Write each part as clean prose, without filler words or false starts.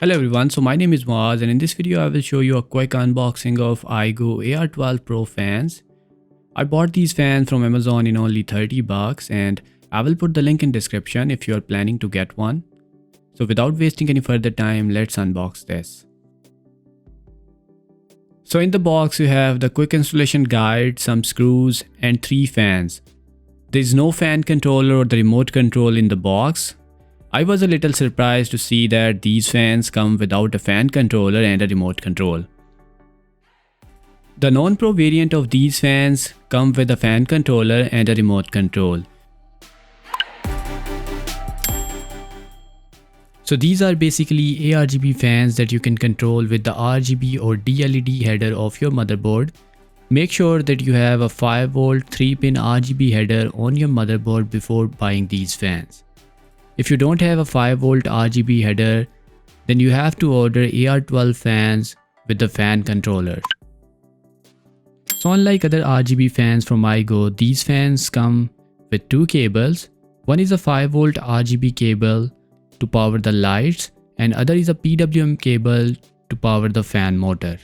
Hello everyone, so my name is MUAAZ and in this video I will show you a quick unboxing of Aigo AR12 Pro fans. I bought these fans from Amazon in only 30 bucks and I will put the link in description if you are planning to get one. So without wasting any further time, let's unbox this. So in the box you have the quick installation guide, some screws and 3 fans. There is no fan controller or the remote control in the box. I was a little surprised to see that these fans come without a fan controller and a remote control. The non-pro variant of these fans come with a fan controller and a remote control. So these are basically ARGB fans that you can control with the RGB or DLED header of your motherboard. Make sure that you have a 5V 3-pin RGB header on your motherboard before buying these fans. If you don't have a 5V RGB header, then you have to order AR12 fans with the fan controller. So unlike other RGB fans from Aigo, these fans come with 2 cables. One is a 5V RGB cable to power the lights and other is a PWM cable to power the fan motor.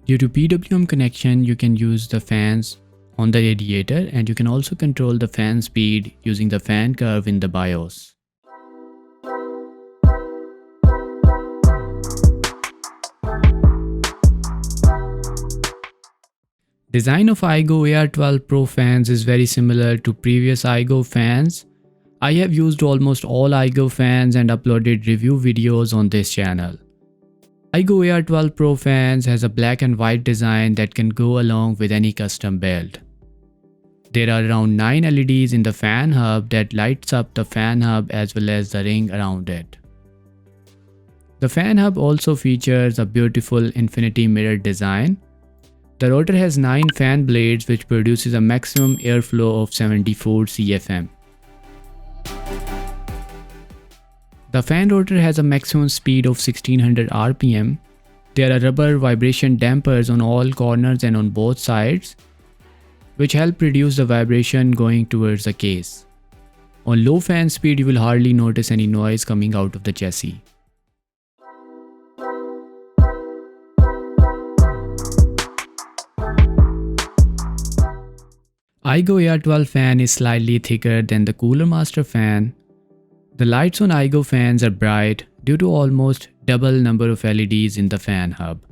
Due to PWM connection, you can use the fans on the radiator and you can also control the fan speed using the fan curve in the BIOS. Design of Aigo AR12 Pro fans is very similar to previous Aigo fans. I have used almost all Aigo fans and uploaded review videos on this channel. Aigo AR12 Pro fans has a black and white design that can go along with any custom build. There are around 9 LEDs in the fan hub that lights up the fan hub as well as the ring around it. The fan hub also features a beautiful infinity mirror design. The rotor has 9 fan blades which produces a maximum airflow of 74 CFM. The fan rotor has a maximum speed of 1600 RPM. There are rubber vibration dampers on all corners and on both sides, which help reduce the vibration going towards the case. On low fan speed, you will hardly notice any noise coming out of the chassis. Aigo AR12 fan is slightly thicker than the Cooler Master fan. The lights on Aigo fans are bright due to almost double number of LEDs in the fan hub.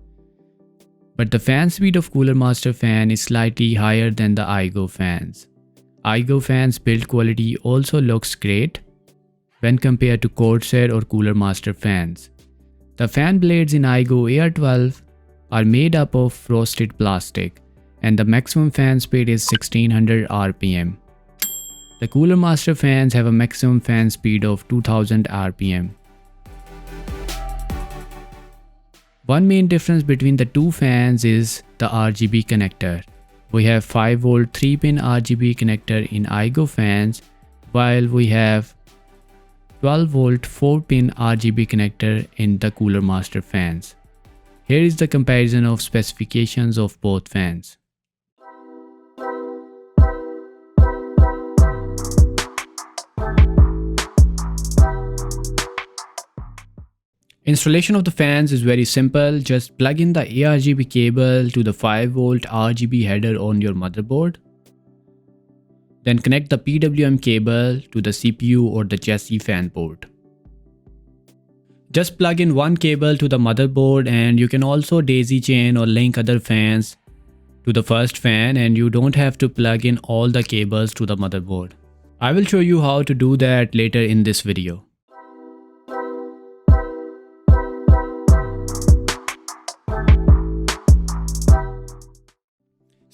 But the fan speed of Cooler Master fan is slightly higher than the Aigo fans. Aigo fans build quality also looks great when compared to Corsair or Cooler Master fans. The fan blades in Aigo AR12 are made up of frosted plastic and the maximum fan speed is 1600 RPM. The Cooler Master fans have a maximum fan speed of 2000 RPM. One main difference between the two fans is the RGB connector. We have 5V 3-pin RGB connector in Aigo fans, while we have 12V 4-pin RGB connector in the Cooler Master fans. Here is the comparison of specifications of both fans. Installation of the fans is very simple. Just plug in the ARGB cable to the 5V RGB header on your motherboard. Then connect the PWM cable to the CPU or the chassis fan port. Just plug in one cable to the motherboard and you can also daisy chain or link other fans to the first fan and you don't have to plug in all the cables to the motherboard. I will show you how to do that later in this video.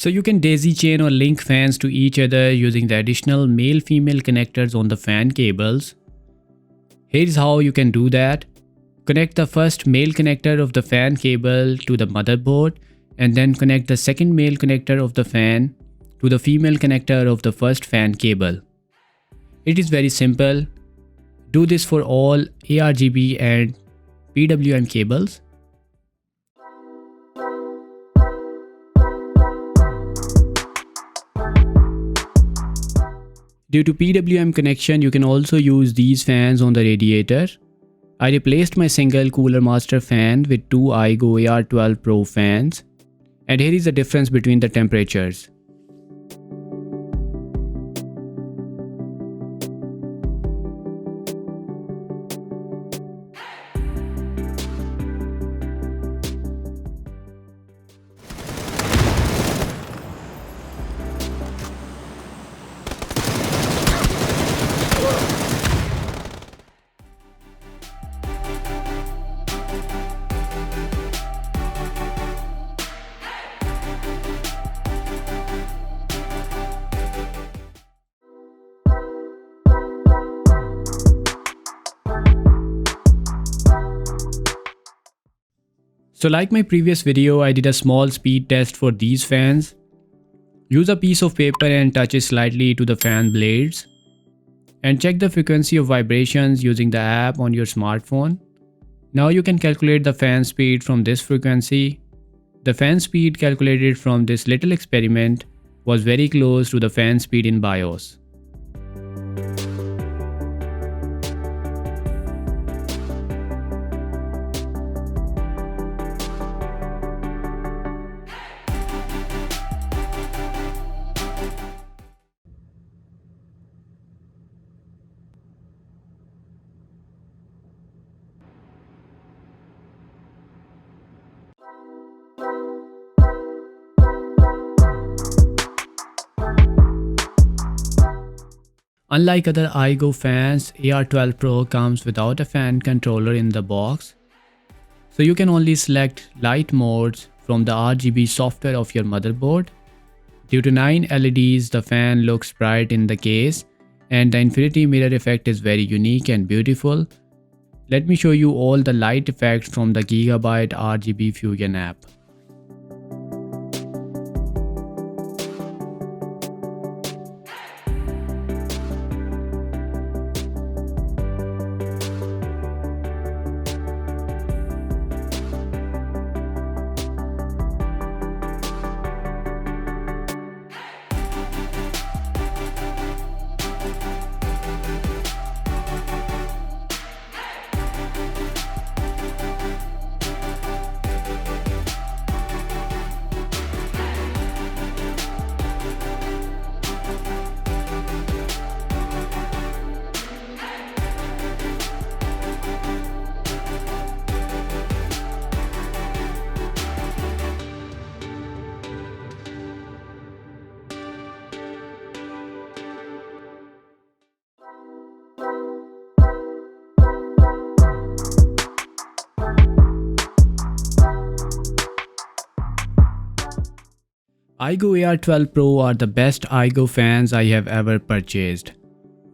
So you can daisy chain or link fans to each other using the additional male-female connectors on the fan cables. Here is how you can do that. Connect the first male connector of the fan cable to the motherboard and then connect the second male connector of the fan to the female connector of the first fan cable. It is very simple. Do this for all ARGB and PWM cables. Due to PWM connection, you can also use these fans on the radiator. I replaced my single Cooler Master fan with two Aigo AR12 Pro fans, and here is the difference between the temperatures. So like my previous video, I did a small speed test for these fans. Use a piece of paper and touch it slightly to the fan blades. And check the frequency of vibrations using the app on your smartphone. Now you can calculate the fan speed from this frequency. The fan speed calculated from this little experiment was very close to the fan speed in BIOS. Unlike other Aigo fans, AR12 Pro comes without a fan controller in the box, so you can only select light modes from the RGB software of your motherboard. Due to 9 LEDs, the fan looks bright in the case, and the infinity mirror effect is very unique and beautiful. Let me show you all the light effects from the Gigabyte RGB Fusion app. Aigo AR12 Pro are the best Aigo fans I have ever purchased.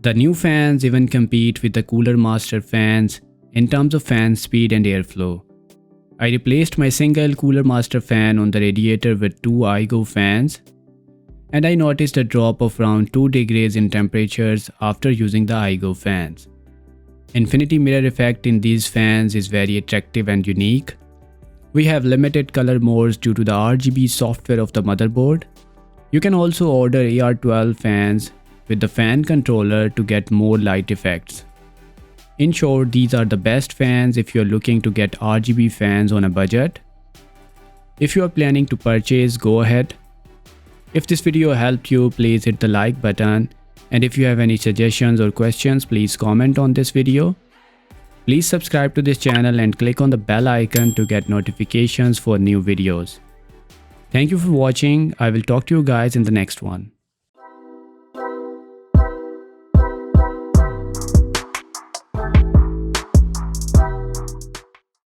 The new fans even compete with the Cooler Master fans in terms of fan speed and airflow. I replaced my single Cooler Master fan on the radiator with two Aigo fans, and I noticed a drop of around 2 degrees in temperatures after using the Aigo fans. Infinity mirror effect in these fans is very attractive and unique. We have limited color modes due to the RGB software of the motherboard. You can also order AR12 fans with the fan controller to get more light effects. In short, these are the best fans if you are looking to get RGB fans on a budget. If you are planning to purchase, go ahead. If this video helped you, please hit the like button, and if you have any suggestions or questions, please comment on this video. Please subscribe to this channel and click on the bell icon to get notifications for new videos. Thank you for watching. I will talk to you guys in the next one.